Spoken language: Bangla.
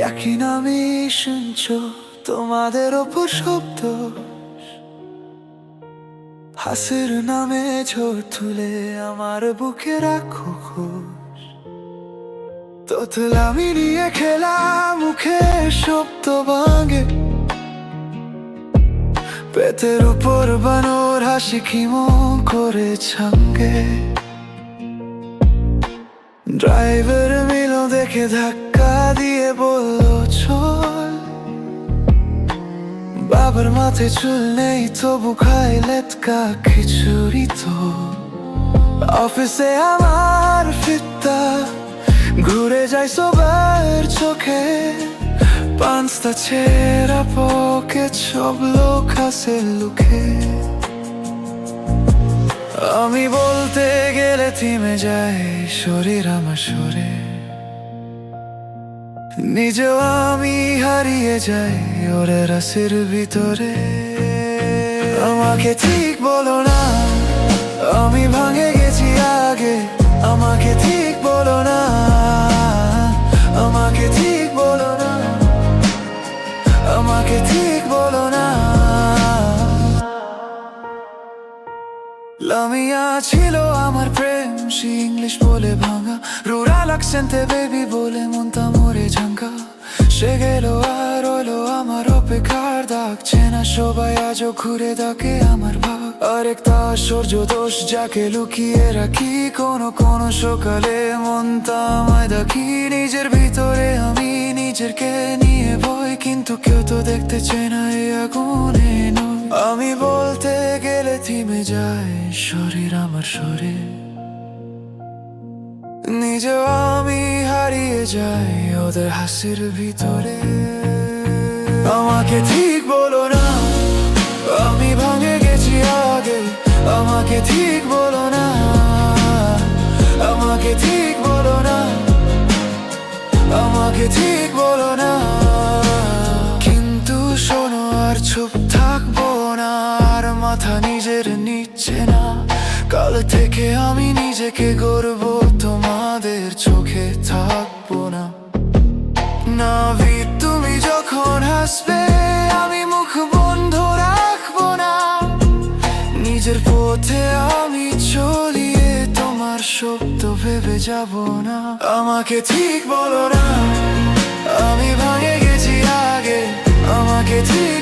একই নামে শুনছ তোমাদের ওপর শব্দ, হাসির নামে ঝড় তুলে আমার বুকে রাখো খোঁজ। তোতলামি নিয়ে খেলা মুখে শব্দ ভাঙে, পেটের উপর বানর হাসি খিমন করে ছাঙ্গে। ড্রাইভার মিলো দেখে ধাক্কা দিয়ে বলল চল, বাবার মাথায় চুল নেই তবু খাই লেটকা খিচুড়ি। তো অফিসে আমার ফিরতা ঘুরে যায় সবার চোখে, পাঁচটা ছেঁড়া পকেট সব লোক হাসে লুকে। আমি বলতে গেলে থেমে যায় শরীর আমার সরে, নিজেও আমি হারিয়ে যাই ওরে রাসের ভিতরে। আমাকে ঠিক বলো না, আমি ভাঙে গেছি আগে। আমাকে ঠিক বলো না, আমাকে ঠিক বলো না, আমাকে ঠিক বলো না। লামিয়া ছিল আমার প্রেম, সে ইংলিশ বলে ভাঙা, রুরাল অ্যাকসেন্টে বেবি বলে মনটা মরে ঝাঙ্কা। সে গেল আর রইলো আমার অপেক্ষার দাগ, চেনা সবাই আজও ঘুরে ডাকে আমার ভাগ। আরেকটা আশ্চর্য দোষ যাকে লুকিয়ে রাখি, কোনো কোনো সকালে মনটা আমায় দেখি। নিজের ভিতরে আমি নিজেকে নিয়ে ভয়, কিন্তু কেউ তো দেখতে চায় না এই আগুনে নয়। আমি বলতে গেলে থেমে যায় শরীর আমার সরে, নিজেও আমি হারিয়ে যাই ওদের হাসির ভিতরে। আমাকে ঠিক বলো না, আমি ভাঙে গেছি আগে। আমাকে ঠিক বলো না, আমাকে ঠিক বলো না, আমাকে ঠিক বলো না। কিন্তু শোনো আর চুপ থাকবো না, আর মাথা নিজের নিচ্ছে না। কাল থেকে আমি নিজেকে গর্ব তোমাদের চোখে থাকবো না। নাভিদ তুমি যখন হাসবে আমি মুখ বন্ধ রাখবো না। নিজের পথে আমি চলিয়ে তোমার শব্দ ভেবে যাব না। আমাকে ঠিক বলো না, আমি ভাঙে গেছি আগে। আমাকে ঠিক